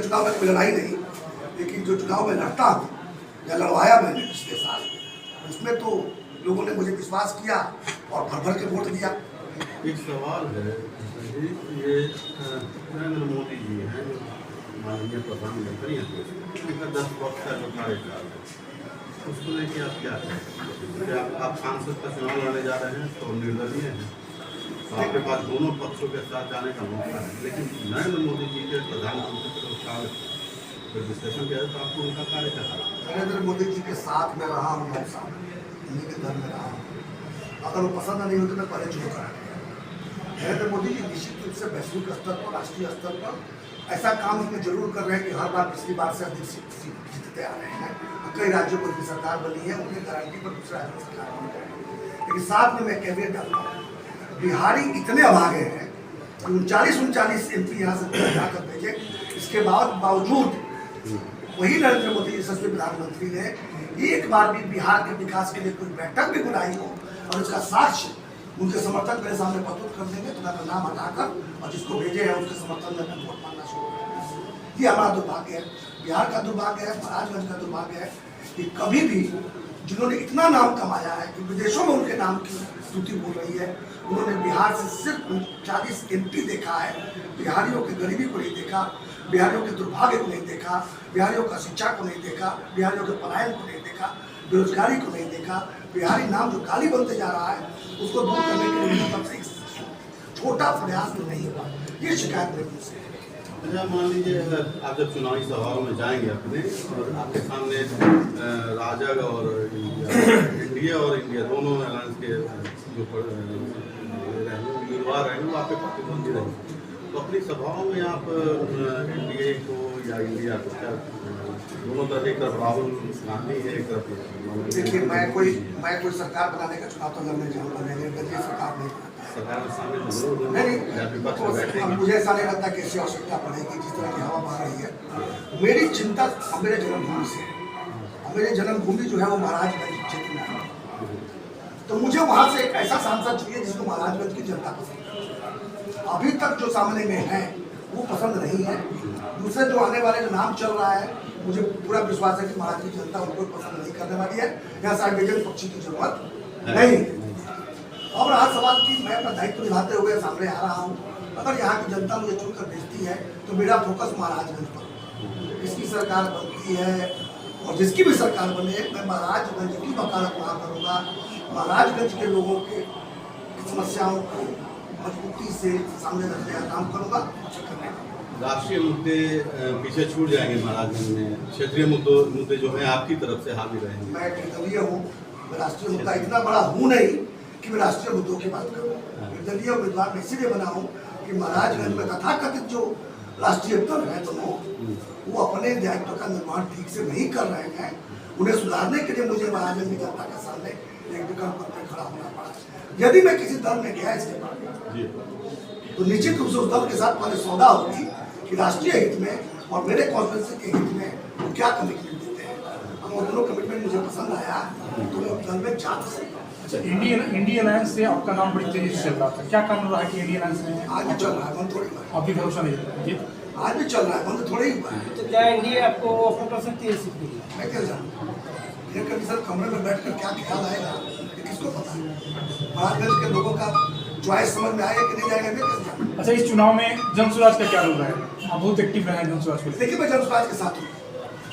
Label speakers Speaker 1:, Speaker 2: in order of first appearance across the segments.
Speaker 1: चुनाव में लड़ाई नहीं, लेकिन जो चुनाव में लड़ता हूँ या लड़वाया मैंने पिछले साल, उसमें तो लोगों ने मुझे विश्वास किया और भर भर के वोट दिया।
Speaker 2: एक सवाल है, ये नरेंद्र मोदी जी हैं माननीय प्रधानमंत्री हैं, उनका 10 वर्ष का जो कार्यकाल है उसको लेके आप क्या कहें? आप सांसद का चुनाव लड़ने जा रहे हैं तो निर्दलीय हैं, तो आपके पास दोनों पक्षों के साथ जाने का मौका है, लेकिन नरेंद्र मोदी जी के प्रधानमंत्री के कार्य विश्लेषण किया तो आपको उनका कार्य कैसा?
Speaker 1: नरेंद्र मोदी जी के साथ में रहा हूँ 9 साल, उन्हीं के दल में रहा हूँ। अगर वो पसंद नहीं होती मैं पहले चुनाव करा दिया। नरेंद्र मोदी जी निश्चित रूप से वैश्विक स्तर पर, राष्ट्रीय स्तर पर ऐसा काम उसमें जरूर कर रहे हैं कि हर बार पिछली बार से अधिक जीतते आ रहे हैं। कई राज्यों पर भी सरकार बनी है, उनकी गारंटी पर दूसरे राज्यों में सरकार बन रही है। लेकिन साथ में मैं कैबिनेट डालता हूँ, बिहारी इतने अभागे हैं कि 39 MP यहाँ से जाकर भेजे। इसके बावजूद वही नरेंद्र मोदी यशस्वी प्रधानमंत्री ने एक बार भी बिहार के विकास के लिए कोई बैठक भी बुलाई हो और उसका साक्ष्य उनके समर्थक मेरे सामने प्रस्तुत कर देंगे तो मैं अपना नाम हटाकर और जिसको भेजे हैं उसके समर्थन में मैं वोट मांगना शुरू करूँगा। ये हमारा दुर्भाग्य है, बिहार का दुर्भाग्य है, महाराजगंज का दुर्भाग्य है कि कभी भी जिन्होंने इतना नाम कमाया है कि विदेशों में उनके नाम की स्तुति बोल रही है, उन्होंने बिहार से सिर्फ 40 MP देखा है। बिहारियों की गरीबी को नहीं देखा, बिहारियों के दुर्भाग्य को नहीं देखा, बिहारियों का शिक्षा को नहीं देखा, बिहारियों के पलायन को नहीं देखा, बेरोजगारी को नहीं देखा। बिहारी नाम जो गाली बनते जा रहा है उसको दूर करने के लिए तब से छोटा प्रयास भी नहीं हुआ। ये शिकायत मेरे मुझसे।
Speaker 2: अच्छा, मान लीजिए आप जब चुनावी सभाओं में जाएंगे अपने और आपके सामने राजग और इंडिया और इंडिया दोनों अलायंस के जो उम्मीदवार रहेंगे वो आपके प्रतिद्वंदी रहेंगे, तो अपनी सभाओं में आप एनडीए को या इंडिया को क्या दोनों तरफ, एक तरफ राहुल गांधी है, एक तरफ?
Speaker 1: देखिए, मैं कोई सरकार बनाने का चुनाव तो लड़ने जाऊँगा नहीं, गंदी सरकार नहीं
Speaker 2: सरकार में शामिल
Speaker 1: नहीं। मुझे ऐसा नहीं लगता कि ऐसी आवश्यकता पड़ेगी जिस तरह की हवा बह रही है। मेरी चिंता मेरे जन्मभूमि से है। मेरी जन्मभूमि जो है वो महाराजगंज क्षेत्र में है, तो मुझे वहाँ से एक ऐसा सांसद चाहिए जिसको महाराजगंज की जनता पसंद है। अभी तक जो सामने में है वो पसंद नहीं है। दूसरे जो आने वाले जो नाम चल रहा है, मुझे पूरा विश्वास है कि महाराष्ट्र की जनता उनको पसंद नहीं करने वाली है। यहाँ साइड पक्षी की जरूरत नहीं। अब रहा सवाल कि मैं अपना दायित्व निभाते हुए सामने आ रहा हूँ। अगर यहाँ की जनता मुझे चुनकर भेजती है तो मेरा फोकस महाराजगंज पर, किसकी सरकार बनती है और जिसकी भी सरकार बने, मैं महाराजगंज की वकालत वहाँ करूँगा। महाराजगंज के लोगों के समस्याओं को मजबूती से सामने रखने का काम करूँगा।
Speaker 2: राष्ट्रीय मुद्दे पीछे छूट जाएंगे महाराजगंज में, क्षेत्रीय मुद्दे जो हैं आपकी तरफ से हावी रहेंगे।
Speaker 1: मैं निर्दलीय हूँ, मैं राष्ट्रीय मुद्दा इतना बड़ा हूँ नहीं कि मैं राष्ट्रीय मुद्दों की बात करूँ। निर्दलीय उम्मीदवार मैं इसीलिए बना हूँ कि महाराजगंज में तथाकथित जो राष्ट्रीय दल है दोनों, वो अपने दायित्व का निर्वहन ठीक से नहीं कर रहे हैं। उन्हें सुधारने के लिए मुझे महाराजगंज की जनता के सामने एक विकल्प पर खड़ा होना पड़ा। यदि मैं किसी दल में गया इसके बाद तो निश्चित रूप से उस दल के साथ पहले सौदा होगी कि राष्ट्रीय हित में और मेरे कॉन्स्टिट्यूंसी के हित में वो क्या कमिटमेंट देते हैं। अगर वो दोनों कमिटमेंट मुझे पसंद आया तो मैं दल में जा सकता।
Speaker 3: अच्छा, इंडियन अलायंस से आपका नाम बड़ी तेजी से चल रहा था, क्या कारण रहा कि इंडियन अलायंस में
Speaker 1: आज भी चल रहा है, बंद थोड़ी हुआ है।
Speaker 3: अभी भरोसा नहीं है?
Speaker 1: आज भी चल रहा है, बंद थोड़ी हुआ है।
Speaker 4: तो क्या इंडिया आपको ऑफर कर सकती है सीट के लिए?
Speaker 1: मैं क्या जानूँ, ये कभी सर कमरे में बैठकर क्या ख्याल आएगा किसको पता। महाराजगंज के लोगों का चॉइस समझ में आएगा कि नहीं आएगा, मैं कैसे जानूँ।
Speaker 3: अच्छा, इस चुनाव में जनसुराज का क्या रोल है? आप बहुत एक्टिव रहे हैं जनसुराज को।
Speaker 1: देखिए, मैं जनसुराज के साथ हूँ।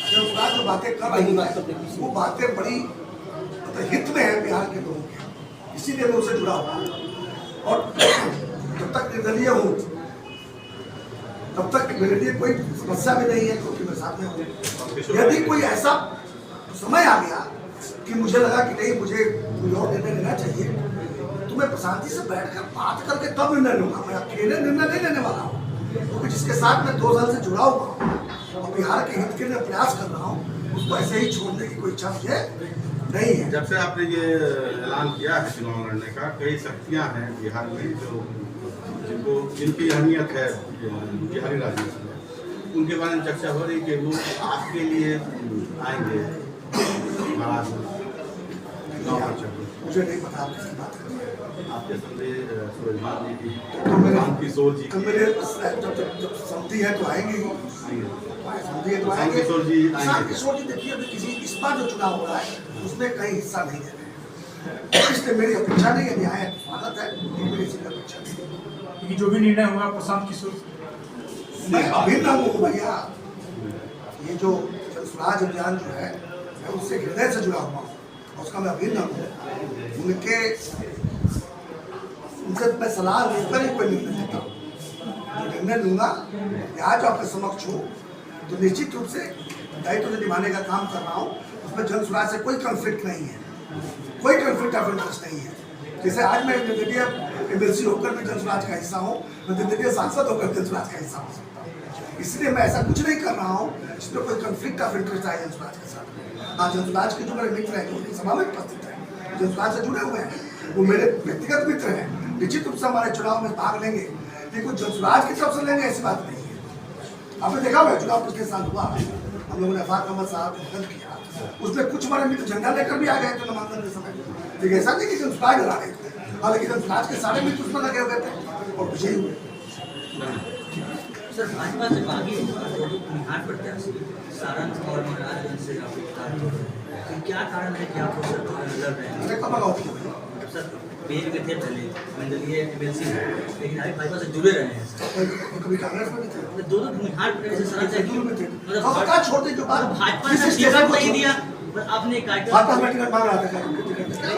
Speaker 1: जनसुराज जो बातें कर रही है वो बातें बड़ी हित में है बिहार के लोगों के, इसीलिए मैं उससे जुड़ा हुआ हूँ। और जब तक निर्दलीय हूँ तब तक मेरे लिए कोई समस्या भी नहीं है, क्योंकि मैं साथ में हूँ। यदि कोई ऐसा समय आ गया कि मुझे लगा कि नहीं मुझे कोई और निर्णय लेना चाहिए, तो मैं शांति से बैठकर बात करके तब निर्णय लूँगा। मैं अकेले निर्णय नहीं लेने वाला हूँ, क्योंकि जिसके साथ मैं 2 साल से जुड़ा हुआ हूँ और बिहार के हित के लिए प्रयास कर रहा हूँ, उसको ऐसे ही छोड़ने की कोई इच्छा मुझे नहीं है।
Speaker 2: जब से आपने ये ऐलान किया है चुनाव लड़ने का, कई शक्तियाँ हैं बिहार में जो जिनकी अहमियत है बिहारी राजनीति में, उनके बारे में चर्चा हो रही कि वो आपके लिए आएंगे महाराज में। गाँव परिषद में।
Speaker 1: मुझे नहीं पता आप किसकी बात कर रहे हैं।
Speaker 2: आपके संदेह सूरजभान जी की,
Speaker 1: तो मेरे
Speaker 2: राम किशोर जी
Speaker 1: तो मेरे जब समझी है तो आएंगे ही। समझी है तो
Speaker 2: राम
Speaker 1: आएंगे।
Speaker 2: किशोर जी
Speaker 1: राम
Speaker 2: आएंगे।
Speaker 1: किशोर जी देखिए अभी किसी इस बार जो चुनाव हो रहा है उसमें कहीं हिस्सा नहीं ले रहे हैं। इसलिए मेरी अपेक्षा नहीं है, न्याय स्वागत है, लेकिन मेरी इसकी अपेक्षा नहीं है।
Speaker 3: क्योंकि जो भी निर्णय होगा प्रशांत किशोर
Speaker 1: मैं अभिन्न हूँ भैया। ये जो जनस्वराज अभियान जो है मैं उससे हृदय से जुड़ा हुआ हूँ और उसका मैं अभिन्न हूँ। उनसे मैं सलाह लेकर ही कोई निर्णय लेता हूँ। जो निर्णय लूंगा या जो आपके समक्ष हूँ तो निश्चित रूप से दायित्व तो निभाने का काम कर रहा हूँ। उसमें जनस्वराज से कोई कॉन्फ्लिक्ट नहीं है, कोई कॉन्फ्लिक्ट ऑफ इंटरेस्ट नहीं है। जैसे आज मैं निर्दलीय एमएलसी होकर भी जनस्वराज का हिस्सा हूँ, मैं निर्दलीय सांसद होकर जनस्वराज का हिस्सा हो सकता हूँ। इसलिए मैं ऐसा कुछ नहीं कर रहा हूँ जिसमें कोई कॉन्फ्लिक्ट ऑफ इंटरेस्ट आए जनस्वराज के साथ। हाँ, जनस्वराज के जो मेरे मित्र हैं जो उनकी सभा में उपस्थित है, जनस्वराज से जुड़े हुए हैं, वो मेरे व्यक्तिगत मित्र हैं, निश्चित रूप से हमारे चुनाव में भाग लेंगे। लेकिन जनस्वराज की तरफ से लेंगे ऐसी बात नहीं है। आपने देखा हुआ चुनाव पिछले साल हुआ, हम लोगों ने अफाक अहमद साहब को बंद किया, उसमें कुछ हमारे मित्र झंडा लेकर भी आ गए थे नामांकन के समय। लेकिन ऐसा नहीं कि जनस्वराज डरा रहे थे, हालांकि जनस्वराज के सारे मित्र उसमें लगे हुए थे और विजयी हुए।
Speaker 5: सर भाजपा से बागी बिहार प्रत्याशी सारंग और महाराजगंज से तो क्या कारण है कि आप लोग सर लड़ रहे हैं?
Speaker 1: अरे कब लगाओ
Speaker 5: सर पेज में थे पहले मंडलीय एमएलसी लेकिन अभी भाजपा से जुड़े रहे हैं।
Speaker 1: कभी कांग्रेस में भी थे,
Speaker 5: दो बिहार प्रत्याशी सारंग
Speaker 1: में थे।
Speaker 5: मतलब
Speaker 1: अब क्या छोड़ दें जो बात
Speaker 5: भाजपा से टिकट नहीं दिया, आपने
Speaker 1: भाजपा में टिकट मांग रहा था, क्या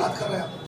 Speaker 1: बात कर रहे हैं आप?